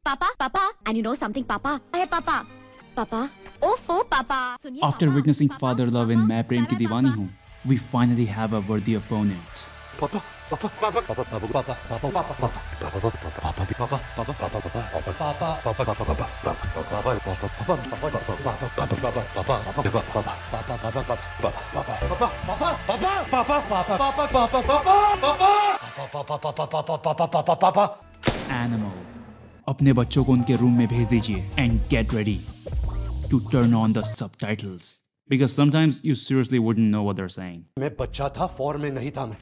पापा पापा and you know something पापा है पापा पापा ओफो पापा सुनिए After witnessing father love in मैं प्रेम की दीवानी हूँ, we finally have a worthy opponent. पापा पापा पापा पापा पापा पापा पापा पापा पापा पापा Animal. अपने बच्चों को उनके रूम में भेज दीजिए and get ready to turn on the subtitles because sometimes you seriously wouldn't know what they're saying. मैं बच्चा था, फॉर्म में नहीं था मैं।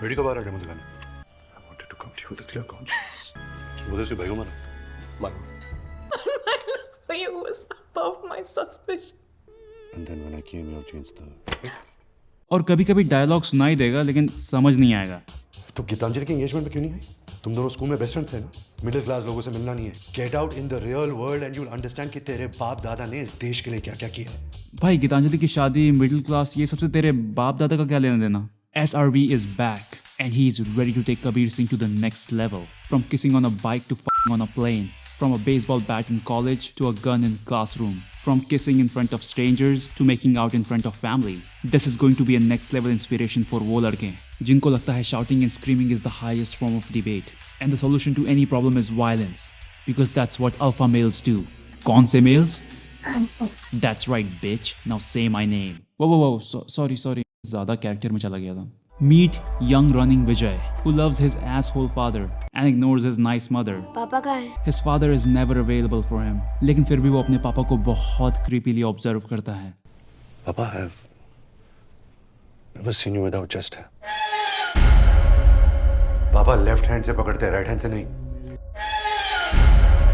बेड़ी कब आ रहा है डेमो दिखाने? I wanted to come to you with a clear conscience. सुबह से भाई को मारा। It was above my suspicion. And then when I came, you changed the. और कभी कभी डायलॉग सुनाई देगा लेकिन समझ नहीं आएगा. तो गीतांजलि की एंगेजमेंट में क्यों नहीं आई? तुम दोनों स्कूल में बेस्ट फ्रेंड्स थे ना? मिडिल क्लास लोगों से मिलना नहीं है. Get out in the real world and you'll understand कि तेरे बाप दादा ने इस देश के लिए क्या क्या किया. भाई गीतांजलि की शादी, मिडिल क्लास, ये सबसे तेरे बाप दादा का क्या लेना देना? SRV is back and he is ready to take Kabir Singh to the next level. From kissing on a bike to f***ing on a plane. From a baseball bat in college to a gun in classroom. From kissing in front of strangers to making out in front of family. This is going to be a next level inspiration for वो लड़के जिनको लगता है shouting and screaming is the highest form of debate. And the solution to any problem is violence. Because that's what alpha males do. कौन से males? That's right, bitch. Now say my name. Whoa. Sorry. ज़्यादा character में चला गया था. Meet young running Vijay, who loves his asshole father and ignores his nice mother. पापा कहाँ है? His father is never available for him. लेकिन फिर भी वो अपने पापा को बहुत creepily observe करता है. Papa, I've never seen you without chest hair. पापा लेफ्ट हैंड से पकड़ते हैं, राइट हैंड से नहीं.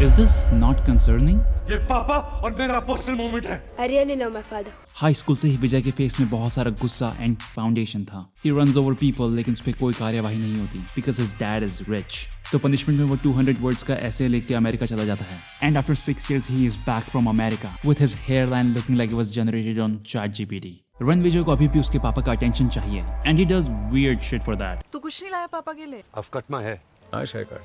Is this not concerning? ये पापा और मेरा पर्सनल मोमेंट है. I really love my father. High school से ही विजय के फेस में बहुत सारा गुस्सा एंड फाउंडेशन था. He runs over people लेकिन उस पर कोई कार्यवाही नहीं होती because his dad is rich. तो पनिशमेंट में वो 200 वर्ड्स का ऐसे लिख के अमेरिका चला जाता है. And after 6 years he is back from America with his hairline looking like it was generated on ChatGPT. Ranvijay को अभी भी उसके पापा का अटेंशन चाहिए and he does weird shit for that. तू कुछ नहीं लाया पापा के लिए? I've cut my hair. Nice haircut.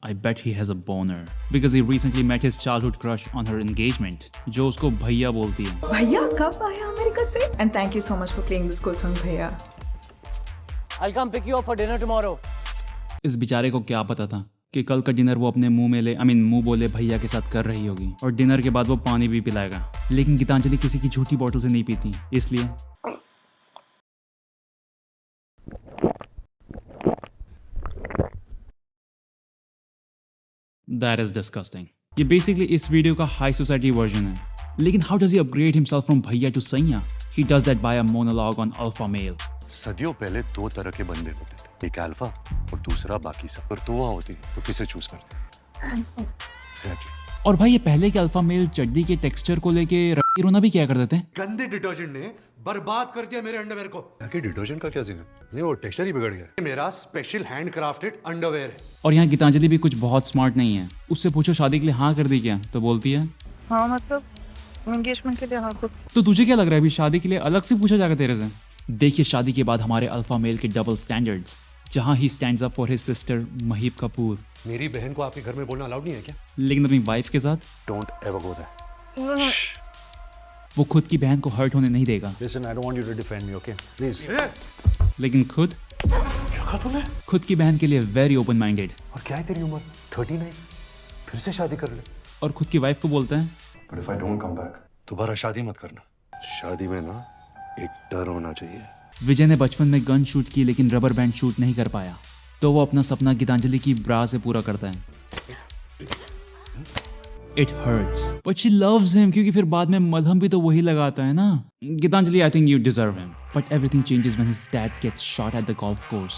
I bet he has a boner because he recently met his childhood crush on her engagement, जो उसको भैया बोलती है. भैया कब आया अमेरिका से? And thank you so much for playing this good song, भैया. I'll come pick you up for dinner tomorrow. इस बेचारे को क्या पता था कि कल का डिनर वो अपने मुंह बोले भैया के साथ कर रही होगी और डिनर के बाद वो पानी भी पिलाएगा. लेकिन गीतांजलि किसी की झूठी बोतल से नहीं पीती, इसलिए That is disgusting. ये basically इस वीडियो का हाई सोसाइटी वर्जन है. लेकिन how does he upgrade himself from भैया to सैया? He does that by a monologue on alpha male. सदियों पहले दो तरह के बंदे होते थे, एक अल्फा और दूसरा बाकी सब. और तो होती तो किसे चूज करते? Exactly. और भाई ये पहले के अल्फा मेल चड्डी के टेक्सचर को लेके रोना भी क्या कर देते हैं. गंदे डिटर्जेंट ने बर्बाद कर दिया मेरे अंडरवेयर को. कि डिटर्जेंट का क्या सीन है? नहीं, वो टेक्सचर ही बिगड़ गया. मेरा स्पेशल हैंड क्राफ्टेड अंडरवेयर है. और यहाँ गीतांजलि भी कुछ बहुत स्मार्ट नहीं है. उससे पूछो शादी के लिए हाँ कर दी क्या, तो बोलती है हाँ मतलब एंगेजमेंट के लिए हाँ को. तो तुझे क्या लग रहा है अभी शादी के लिए अलग से पूछा जाएगा तेरे से? देखिए शादी के बाद हमारे अल्फा मेल के डबल स्टैंडर्ड्स, जहाँ he stands up for his sister Mahip Kapoor. मेरी बहन को आपके घर में बोलना अलाउड नहीं है क्या? लेकिन अपनी वाइफ के साथ डोंट एवर गो देयर. वो खुद की बहन को हर्ट होने नहीं देगा. Listen, I don't want you to defend me, okay please. लेकिन खुद की बहन के लिए वेरी ओपन माइंडेड. और क्या है तेरी उम्र? 39. फिर से शादी कर ले. और खुद की वाइफ को बोलता है but if I don't come back, दोबारा शादी मत करना. शादी में ना एक डर होना चाहिए. विजय ने बचपन में गन शूट की लेकिन रबर बैंड शूट नहीं कर पाया, तो वो अपना सपना गीतांजलि की ब्रा से पूरा करता है. It hurts, but she loves him क्योंकि फिर बाद में मलहम भी तो वही लगाता है ना. Geetanjali, I think you deserve him. But everything changes when his dad gets shot at the golf course.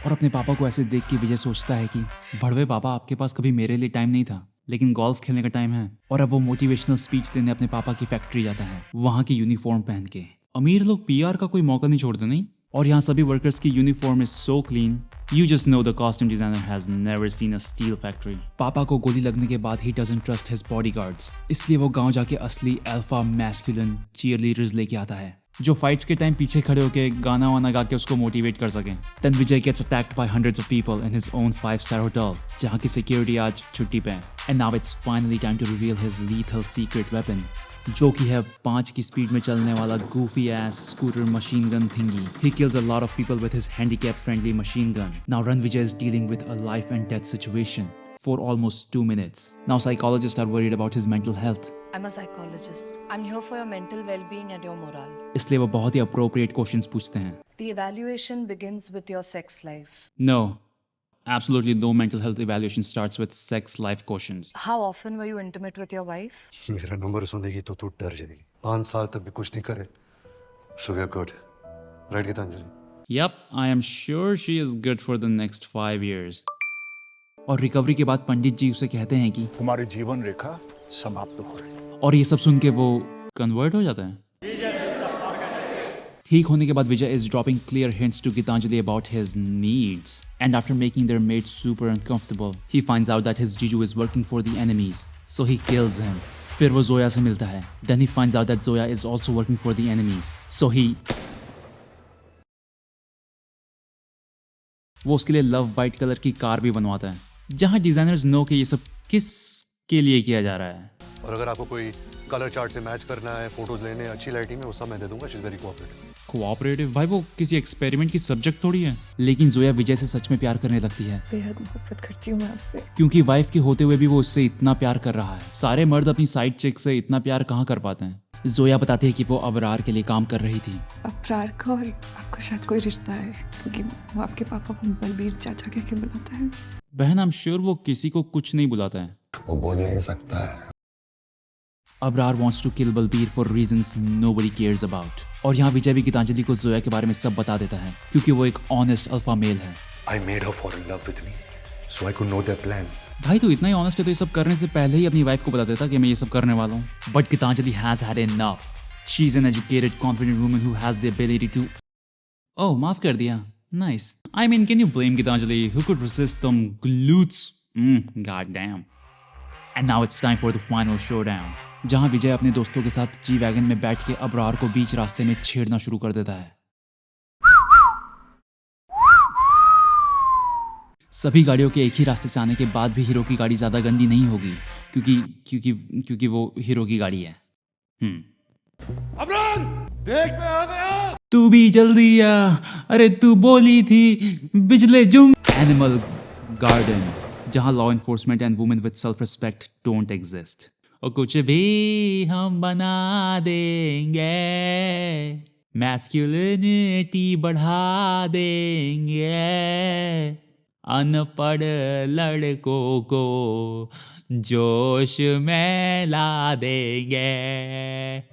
और अपने पापा को ऐसे देख के विजय सोचता है कि बड़वे पापा, आपके पास कभी मेरे लिए टाइम नहीं था, लेकिन गोल्फ खेलने का टाइम है. और अब वो मोटिवेशनल स्पीच देने अपने पापा की फैक्ट्री जाता है, वहाँ की यूनिफॉर्म पहन के. अमीर लोग PR का कोई मौका नहीं छोड़ते नहीं. और यहाँ सभी वर्कर्स की uniform is so clean. You just know the costume designer has never seen a steel factory. पापा को गोली लगने के बाद he doesn't trust his bodyguards. इसलिए वो गांव जाके असली अल्फा मैस्कुलिन cheerleaders लेके आता है. जो फाइट्स के टाइम पीछे खड़े होके गाना वाना गा के उसको मोटिवेट कर सकें। Then Vijay gets attacked by hundreds of people in his own 5-star hotel, जहाँ की सिक्योरिटी आज छुट्टी पे है। And now it's finally time to reveal his lethal secret weapon, जो कि है 5 की स्पीड में चलने वाला goofy ass scooter machine gun thingy. He kills a lot of people with his handicap friendly machine gun. Now Ranvijay is dealing with a life and death situation for almost 2 minutes. Now psychologists are worried about his mental health. I'm a psychologist. I'm here for your mental well-being and your morale. इसलिए वो बहुत ही appropriate questions पूछते हैं। The evaluation begins with your sex life. No, absolutely no mental health evaluation starts with sex life questions. How often were you intimate with your wife? मेरा number सुनेगी तो तू डर जाएगी। 5 साल तक भी कुछ नहीं करे। So we are good. Right, Gitanjali? Yep, I am sure she is good for the next 5 years. और रिकवरी के बाद पंडित जी उसे कहते हैं कि तुम्हारी जीवन रेखा समाप्त हो रही है। और ये सब सुन के वो कन्वर्ट हो जाता है। ठीक होने के बाद विजय is dropping clear hints to Gitanjali about his needs. And after making their mate super uncomfortable, he finds out that his Jiju is working for the enemies. So he kills him. फिर वो जोया से मिलता है। Then he finds out that Zoya is also working for the enemies. So वो उसके लिए love white colour की car भी बनवाता है, जहाँ डिजाइनर्स नो कि ये सब किस के लिए किया जा रहा है। और अगर आपको कोई कलर चार्ट से मैच करना है, फोटोज लेने हैं, अच्छी लाइटिंग में, वो सब मैं दे दूंगा। शी इज वेरी कोऑपरेटिव भाई, वो किसी एक्सपेरिमेंट की सब्जेक्ट थोड़ी है। लेकिन जोया विजय से सच में प्यार करने लगती है, बेहद मोहब्बत करती हूँ मैं आपसे। क्योंकि वाइफ के होते हुए भी वो उससे इतना प्यार कर रहा है। सारे मर्द अपनी साइड चिक से इतना प्यार कहाँ कर पाते हैं। जोया बताती है कि वो अबरार के लिए काम कर रही थी। अबरार का और आपका शायद कोई रिश्ता है, क्योंकि वो आपके पापा को बलबीर चाचा कह के बुलाता है। बहन, आई एम श्योर वो किसी को कुछ नहीं बुलाता है। वो बोल नहीं सकता है। Abrar wants to kill Balbir for reasons nobody cares about. और यहाँ विजय भी गीतांजलि को जोया के बारे में सब बता देता है, क्योंकि वो एक ऑनेस्ट अल्फा मेल है। I made her fall in love with me, so I could know their plan. भाई तू इतना ही ऑनेस्ट है तो ये सब करने से पहले ही अपनी वाइफ को बता देता कि मैं ये सब करने वाला हूँ। But Gitanjali has had enough. She is an educated, confident woman who has the ability to... Oh, माफ कर दिया। Nice. I mean, can you blame Gitanjali? Who could resist them glutes? God damn. And now it's time for the final showdown. जहां विजय अपने दोस्तों के साथ G wagon में बैठ के अबरार को बीच रास्ते में छेड़ना शुरू कर देता है। सभी गाड़ियों के एक ही रास्ते से आने के बाद भी हीरो की गाड़ी ज्यादा गंदी नहीं होगी, क्योंकि वो हीरो की गाड़ी है। अबरार, देख मैं आ गया। तू भी जल्दी आ, अरे तू बोली थी बिजले जुम। एनिमल गार्डन, जहां law enforcement and women with self respect don't exist. और कुछ भी हम बना देंगे, मैस्कुलिनिटी बढ़ा देंगे, अनपढ़ लड़कों को जोश में ला देंगे।